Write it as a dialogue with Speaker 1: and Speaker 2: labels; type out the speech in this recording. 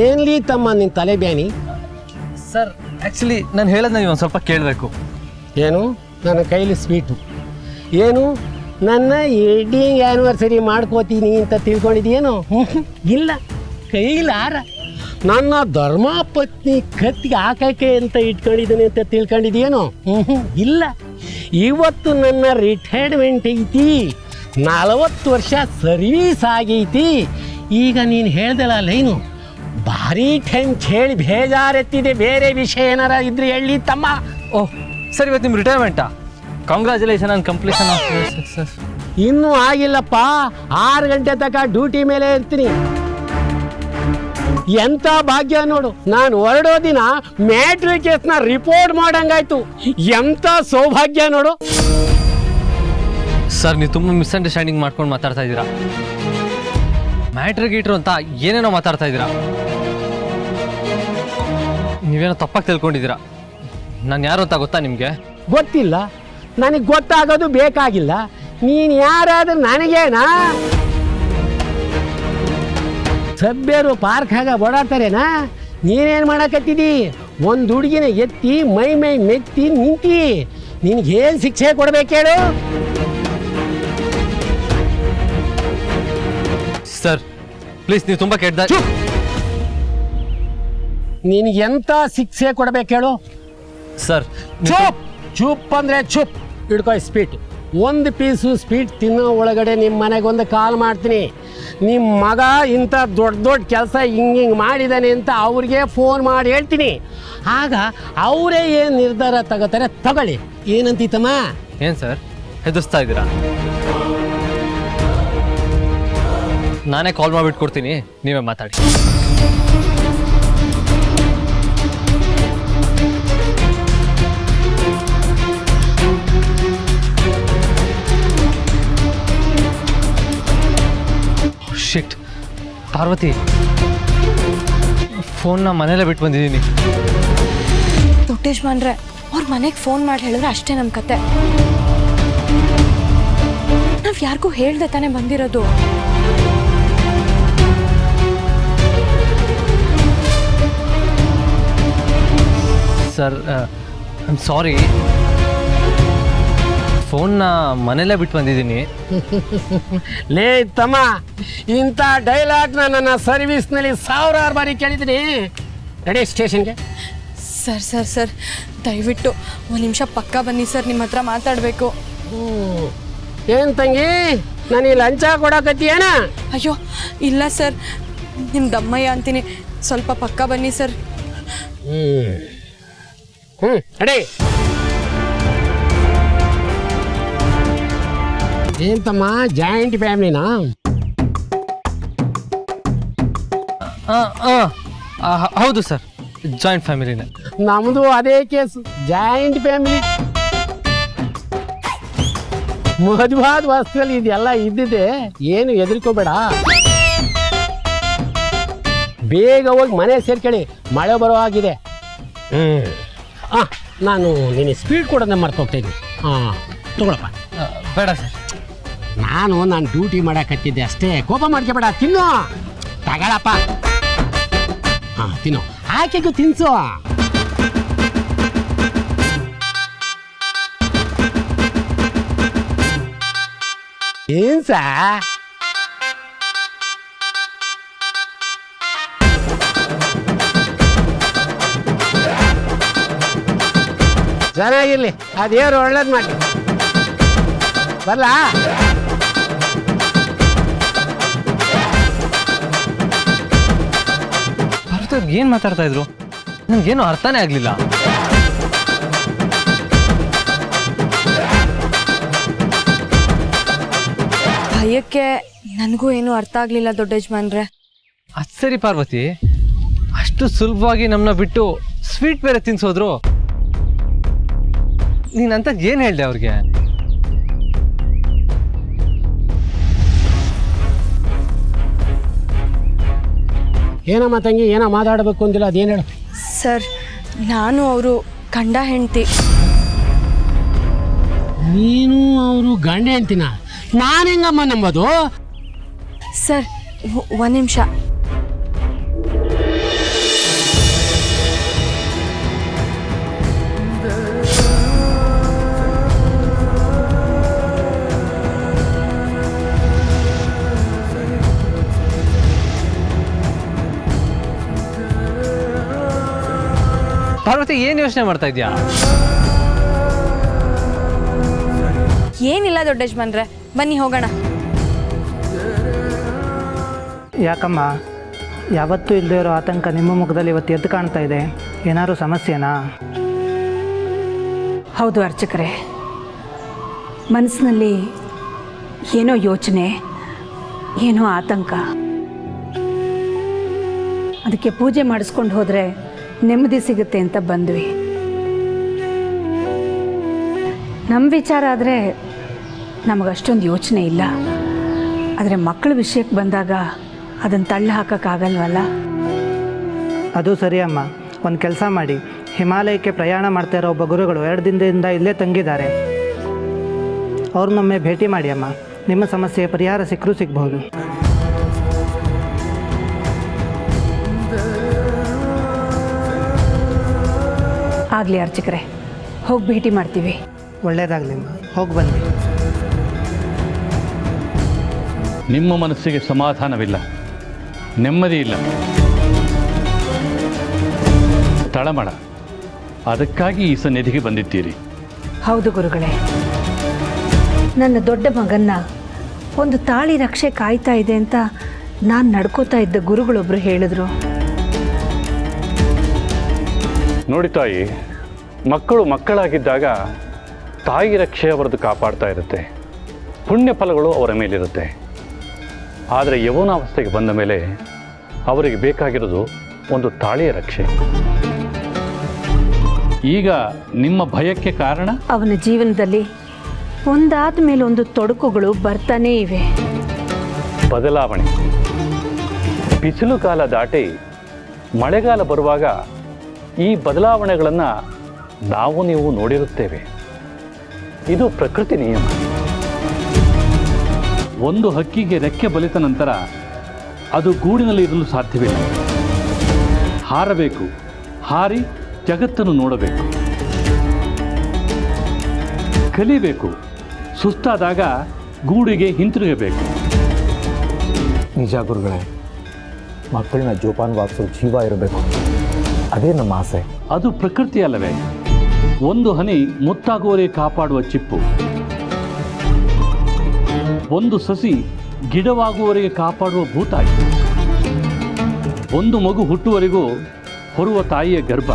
Speaker 1: ಏನ್ಲಿ ತಮ್ಮ ನಿನ್ನ ತಲೆ ಬ್ಯಾನಿ?
Speaker 2: ಸರ್ ಆ್ಯಕ್ಚುಲಿ ನಾನು ಹೇಳೋದನ್ನ ನೀವು ಒಂದು ಸ್ವಲ್ಪ ಕೇಳಬೇಕು.
Speaker 1: ಏನು ನನ್ನ ಕೈಲಿ ಸ್ವೀಟು? ಏನು ನನ್ನ ವೆಡ್ಡಿಂಗ್ ಆ್ಯನಿವರ್ಸರಿ ಮಾಡ್ಕೋತೀನಿ ಅಂತ ತಿಳ್ಕೊಂಡಿದ್ದೀನೋ? ಇಲ್ಲ, ಕೈಲಾರ ನನ್ನ ಧರ್ಮಪತ್ನಿ ಕತ್ತಿಗೆ ಹಾಕಕ್ಕೆ ಅಂತ ಇಟ್ಕೊಂಡಿದ್ದೀನಿ ಅಂತ ತಿಳ್ಕೊಂಡಿದ್ದೀನೋ? ಇಲ್ಲ, ಇವತ್ತು ನನ್ನ ರಿಟೈರ್ಮೆಂಟ್ ಐತಿ, 40 ವರ್ಷ ಸರ್ವೀಸ್ ಆಗೈತಿ. ಈಗ ನೀನು ಹೇಳ್ದಲ್ಲ ಲೈನು ಭಾರಿ ಟೆನ್ಸ್ ಹೇಳಿ ಬೇಜಾರೆತ್ತಿದೆ. ಬೇರೆ ವಿಷಯ ಏನಾರ ಇದ್ರೆ ಹೇಳಿ ತಮ್ಮ.
Speaker 2: ಓಹ್ ಸರ್, ಇವತ್ತು ನಿಮ್ಮ ರಿಟೈರ್ಮೆಂಟಾ? Congratulation on completion of success.
Speaker 1: ಇನ್ನೂ ಆಗಿಲ್ಲಪ್ಪ, 6 ಗಂಟೆ ತನಕ ಡ್ಯೂಟಿ ಮೇಲೆ ಇರ್ತೀನಿ. ಎಂಥ ಭಾಗ್ಯ ನೋಡು, ನಾನು ಹೊರಡೋ ದಿನ ಮ್ಯಾಟ್ರಿ ಕೇಸ್ನ ರಿಪೋರ್ಟ್ ಮಾಡಂಗಾಯ್ತು. ಎಂಥ ಸೌಭಾಗ್ಯ ನೋಡು.
Speaker 2: ಸರ್ ನೀವು ತುಂಬ ಮಿಸ್ಅಂಡರ್ಸ್ಟ್ಯಾಂಡಿಂಗ್ ಮಾಡ್ಕೊಂಡು ಮಾತಾಡ್ತಾ ಇದ್ದೀರಾ. ಮ್ಯಾಟ್ರ್ ಗೀಟ್ರು ಅಂತ ಏನೇನೋ ಮಾತಾಡ್ತಾ ಇದ್ದೀರಾ. ನೀವೇನೋ ತಪ್ಪಾಗಿ ತಿಳ್ಕೊಂಡಿದ್ದೀರಾ. ನಾನು ಯಾರು ಅಂತ ಗೊತ್ತಾ ನಿಮಗೆ?
Speaker 1: ಗೊತ್ತಿಲ್ಲ, ನನಗೆ ಗೊತ್ತಾಗೋದು ಬೇಕಾಗಿಲ್ಲ. ನೀನು ಯಾರಾದ್ರೂ ನನಗೇನಾ? ಸಭ್ಯರು ಪಾರ್ಕಾಗ ಓಡಾಡ್ತಾರೇನಾ? ನೀನೇನು ಮಾಡಕತ್ತಿದ್ದಿ? ಒಂದು ಹುಡುಗಿನ ಎತ್ತಿ ಮೈ ಮೆತ್ತಿ ನಿಂತಿ. ನಿನಗೇನು ಶಿಕ್ಷೆ ಕೊಡ್ಬೇಕೇಳು?
Speaker 2: ಸರ್ ಪ್ಲೀಸ್, ನೀವು ತುಂಬ ಕೆಟ್ಟ.
Speaker 1: ನಿನಗೆಂಥ ಶಿಕ್ಷೆ ಕೊಡ್ಬೇಕೇಳು?
Speaker 2: ಸರ್
Speaker 1: ಚುಪ್ ಚುಪ್ ಅಂದರೆ ಚುಪ್. ಹಿಡ್ಕೊ ಸ್ವೀಟ್. 1 ಪೀಸು ಸ್ವೀಟ್ ತಿನ್ನೋ ಒಳಗಡೆ ನಿಮ್ಮ ಮನೆಗೊಂದು ಕಾಲ್ ಮಾಡ್ತೀನಿ. ನಿಮ್ಮ ಮಗ ಇಂಥ ದೊಡ್ಡ ಕೆಲಸ ಹಿಂಗೆ ಮಾಡಿದ್ದಾನೆ ಅಂತ ಅವ್ರಿಗೆ ಫೋನ್ ಮಾಡಿ ಹೇಳ್ತೀನಿ. ಆಗ ಅವರೇ ಏನು ನಿರ್ಧಾರ ತಗೋತಾರೆ ತಗೊಳ್ಳಿ. ಏನಂತೀತಮ್ಮ?
Speaker 2: ಏನು ಸರ್ ಹೆದರ್ಸ್ತಾ ಇದ್ದೀರಾ? ನಾನೇ ಕಾಲ್ ಮಾಡಿಬಿಟ್ಟು ಕೊಡ್ತೀನಿ, ನೀವೇ ಮಾತಾಡಿ. ಶಿಟ್, ಪಾರ್ವತಿ ಫೋನ್ನ ಮನೇಲೆ ಬಿಟ್ಟು ಬಂದಿದ್ದೀನಿ.
Speaker 3: ದೊಡ್ಡೇಶ್ವರೇ, ಅವ್ರ ಮನೆಗೆ ಫೋನ್ ಮಾಡಿ ಹೇಳಿದ್ರೆ ಅಷ್ಟೇ ನಮ್ಮ ಕತೆ. ನಾವು ಯಾರಿಗೂ ಹೇಳ್ದೆ ತಾನೇ ಬಂದಿರೋದು.
Speaker 2: ಸರ್ ಐ ಆಮ್ ಸಾರಿ, ಫೋನ್ನ ಮನೇಲೇ ಬಿಟ್ಟು ಬಂದಿದ್ದೀನಿ.
Speaker 1: ಲೇ ತಮ್ಮ, ಇಂಥ ಡೈಲಾಗ್ನ ನನ್ನ ಸರ್ವಿಸ್ನಲ್ಲಿ 1000 ಬಾರಿ ಕೇಳಿದ್ದೀನಿ. ರೆಡಿ ಸ್ಟೇಷನ್ಗೆ.
Speaker 3: ಸರ್ ಸರ್ ಸರ್ ದಯವಿಟ್ಟು 1 ನಿಮಿಷ ಪಕ್ಕ ಬನ್ನಿ ಸರ್, ನಿಮ್ಮ ಹತ್ರ ಮಾತಾಡಬೇಕು.
Speaker 1: ಏನು ತಂಗಿ, ನಾನು ಲಂಚ ಕೊಡಕತ್ತೀಯೇನ?
Speaker 3: ಅಯ್ಯೋ ಇಲ್ಲ ಸರ್, ನಿಮ್ಮ ದಮ್ಮಯ್ಯ ಅಂತೀನಿ, ಸ್ವಲ್ಪ ಪಕ್ಕ ಬನ್ನಿ ಸರ್.
Speaker 1: ರೆಡಿ. ಏನ್ ತಮ್ಮ, ಜಾಯಿಂಟ್ ಫ್ಯಾಮಿಲಿನಾ?
Speaker 2: ಹೌದು ಸರ್, ಜಾಯಿಂಟ್ ಫ್ಯಾಮಿಲಿನೇ.
Speaker 1: ನಮ್ಮದು ಅದೇ ಕೇಸು, ಜಾಯಿಂಟ್ ಫ್ಯಾಮಿಲಿ. ಮದುವಾದ ವಸ್ತುವಲ್ಲಿ ಇದೆಲ್ಲ ಇದ್ದಿದೆ, ಏನು ಹೆದರ್ಕೋಬೇಡ. ಬೇಗ ಹೋಗಿ ಮನೆ ಸೇರ್ಕೊಳ್ಳಿ, ಮಳೆ ಬರೋ ಆಗಿದೆ. ನಾನು ನಿನ್ನ ಸ್ಪೀಡ್ ಕೊಡೋದನ್ನ ಮರ್ತೋಗ್ತಾ ಇದ್ದೀನಿ. ತಗೊಳಪ್ಪ.
Speaker 2: ಬೇಡ ಸರ್,
Speaker 1: ನಾನು ಡ್ಯೂಟಿ ಮಾಡಕತ್ತಿದ್ದೆ ಅಷ್ಟೇ, ಕೋಪ ಮಾಡ್ಕೋಬೇಡ. ತಿನ್ನು, ತಗೊಳಪ್ಪ. ತಿನ್ನು, ಆಕೆಗೂ ತಿನ್ಸು. ಏನ್ಸ ಚೆನ್ನಾಗಿರ್ಲಿ, ಅದೇರು ಒಳ್ಳೇದು ಮಾಡಿ ಬರ್ಲಾ?
Speaker 2: ಏನು ಮಾತಾಡ್ತಾ ಇದ್ರು? ನನಗೇನು ಅರ್ಥನೇ ಆಗಲಿಲ್ಲ.
Speaker 3: ಭಯಕ್ಕೆ ನನಗೂ ಏನೂ ಅರ್ಥ ಆಗಲಿಲ್ಲ ದೊಡ್ಡಜ್ಮಾನ್ರೆ.
Speaker 2: ಅದು ಸರಿ ಪಾರ್ವತಿ, ಅಷ್ಟು ಸುಲಭವಾಗಿ ನಮ್ಮನ್ನ ಬಿಟ್ಟು ಸ್ವೀಟ್ ಬೇರೆ ತಿನ್ಸೋದ್ರು. ನೀನಂತ ಏನು ಹೇಳ್ದೆ ಅವ್ರಿಗೆ?
Speaker 1: ಏನಮ್ಮ ತಂಗಿ, ಏನೋ ಮಾತಾಡಬೇಕು ಅಂದಿಲ್ಲ, ಅದೇನು ಹೇಳು.
Speaker 3: ಸರ್, ನಾನು ಅವರು ಗಂಡ ಹೆಂಡತಿ.
Speaker 1: ನೀನು ಅವರು ಗಂಡ ಹೆಂಡ್ತಿನ? ನಾನು ಹೆಂಗಮ್ಮ ನಂಬೋದು?
Speaker 3: ಸರ್ 1 ನಿಮಿಷ.
Speaker 2: ಪಾರ್ವತಿ ಏನು ಯೋಚನೆ ಮಾಡ್ತಾ ಇದೆಯಾ?
Speaker 3: ಏನಿಲ್ಲ ದೊಡ್ಡ ಯಜಮಾನ್ರೆ, ಬನ್ನಿ ಹೋಗೋಣ.
Speaker 4: ಯಾಕಮ್ಮ ಯಾವತ್ತೂ ಇಲ್ಲದೆ ಇರೋ ಆತಂಕ ನಿಮ್ಮ ಮುಖದಲ್ಲಿ ಇವತ್ತು ಎದ್ದು ಕಾಣ್ತಾ ಇದೆ? ಏನಾದರೂ ಸಮಸ್ಯೆನಾ?
Speaker 5: ಹೌದು ಅರ್ಚಕರೇ, ಮನಸ್ಸಿನಲ್ಲಿ ಏನೋ ಯೋಚನೆ, ಏನೋ ಆತಂಕ. ಅದಕ್ಕೆ ಪೂಜೆ ಮಾಡಿಸ್ಕೊಂಡು ಹೋದರೆ ನೆಮ್ಮದಿ ಸಿಗುತ್ತೆ ಅಂತ ಬಂದ್ವಿ. ನಮ್ಮ ವಿಚಾರ ಆದರೆ ನಮಗಷ್ಟೊಂದು ಯೋಚನೆ ಇಲ್ಲ, ಆದರೆ ಮಕ್ಕಳ ವಿಷಯಕ್ಕೆ ಬಂದಾಗ ಅದನ್ನು ತಳ್ಳಿ ಹಾಕೋಕ್ಕಾಗಲ್ವಲ್ಲ.
Speaker 4: ಅದು ಸರಿ ಅಮ್ಮ. ಒಂದು ಕೆಲಸ ಮಾಡಿ, ಹಿಮಾಲಯಕ್ಕೆ ಪ್ರಯಾಣ ಮಾಡ್ತಾ ಇರೋ ಒಬ್ಬ ಗುರುಗಳು 2 ದಿನದಿಂದ ಇಲ್ಲೇ ತಂಗಿದ್ದಾರೆ. ಅವ್ರನ್ನೊಮ್ಮೆ ಭೇಟಿ ಮಾಡಿ ಅಮ್ಮ, ನಿಮ್ಮ ಸಮಸ್ಯೆಗೆ ಪರಿಹಾರ ಸಿಕ್ಕರೂ ಸಿಗ್ಬಹುದು.
Speaker 5: ಆಗಲಿ ಅರ್ಚಕರೇ, ಹೋಗಿ ಭೇಟಿ ಮಾಡ್ತೀವಿ.
Speaker 4: ಒಳ್ಳೆಯದಾಗಲಿ ಅಮ್ಮ, ಹೋಗಿ ಬನ್ನಿ.
Speaker 6: ನಿಮ್ಮ ಮನಸ್ಸಿಗೆ ಸಮಾಧಾನವಿಲ್ಲ, ನೆಮ್ಮದಿ ಇಲ್ಲ, ತಳಮಳ. ಅದಕ್ಕಾಗಿ ಈ ಸನ್ನಿಧಿಗೆ ಬಂದಿದ್ದೀರಿ.
Speaker 5: ಹೌದು ಗುರುಗಳೇ, ನನ್ನ ದೊಡ್ಡ ಮಗನ್ನ ಒಂದು ತಾಳಿ ರಕ್ಷೆ ಕಾಯ್ತಾ ಇದೆ ಅಂತ ನಾನು ನಡ್ಕೋತಾ ಇದ್ದ ಗುರುಗಳೊಬ್ಬರು ಹೇಳಿದ್ರು.
Speaker 6: ನೋಡಿ ತಾಯಿ, ಮಕ್ಕಳು ಮಕ್ಕಳಾಗಿದ್ದಾಗ ತಾಯಿ ರಕ್ಷೆ ಅವರದ್ದು ಕಾಪಾಡ್ತಾ ಇರುತ್ತೆ, ಪುಣ್ಯ ಫಲಗಳು ಅವರ ಮೇಲಿರುತ್ತೆ. ಆದರೆ ಯೌವನಾವಸ್ಥೆಗೆ ಬಂದ ಮೇಲೆ ಅವರಿಗೆ ಬೇಕಾಗಿರೋದು ಒಂದು ತಾಳಿಯ ರಕ್ಷೆ. ಈಗ ನಿಮ್ಮ ಭಯಕ್ಕೆ ಕಾರಣ?
Speaker 5: ಅವನ ಜೀವನದಲ್ಲಿ ಒಂದಾದ ಮೇಲೆ ಒಂದು ತೊಡಕುಗಳು ಬರ್ತಾನೇ ಇವೆ.
Speaker 6: ಬದಲಾವಣೆ. ಬಿಸಿಲು ಕಾಲ ದಾಟಿ ಮಳೆಗಾಲ ಬರುವಾಗ ಈ ಬದಲಾವಣೆಗಳನ್ನು ನಾವು ನೀವು ನೋಡಿರುತ್ತೇವೆ. ಇದು ಪ್ರಕೃತಿ ನಿಯಮ. ಒಂದು ಹಕ್ಕಿಗೆ ರೆಕ್ಕೆ ಬಲಿತ ನಂತರ ಅದು ಗೂಡಿನಲ್ಲಿ ಇರಲು ಸಾಧ್ಯವಿಲ್ಲ. ಹಾರಬೇಕು, ಹಾರಿ ಜಗತ್ತನ್ನು ನೋಡಬೇಕು, ಕಲಿಬೇಕು. ಸುಸ್ತಾದಾಗ ಗೂಡಿಗೆ ಹಿಂತಿರುಗಬೇಕು.
Speaker 7: ನಿಜ ಗುರುಗಳೇ, ಮಕ್ಕಳನ್ನ ಜೋಪಾನವಾಗಿಸೋ ಜೀವ ಇರಬೇಕು, ಅದೇ ನಮ್ಮ ಆಸೆ.
Speaker 6: ಅದು ಪ್ರಕೃತಿ ಅಲ್ಲವೇ? ಒಂದು ಹನಿ ಮುತ್ತಾಗುವವರೆಗೆ ಕಾಪಾಡುವ ಚಿಪ್ಪು, ಒಂದು ಸಸಿ ಗಿಡವಾಗುವವರೆಗೆ ಕಾಪಾಡುವ ಭೂತಾಯಿ, ಒಂದು ಮಗು ಹುಟ್ಟುವರೆಗೂ ಹೊರುವ ತಾಯಿಯ ಗರ್ಭ.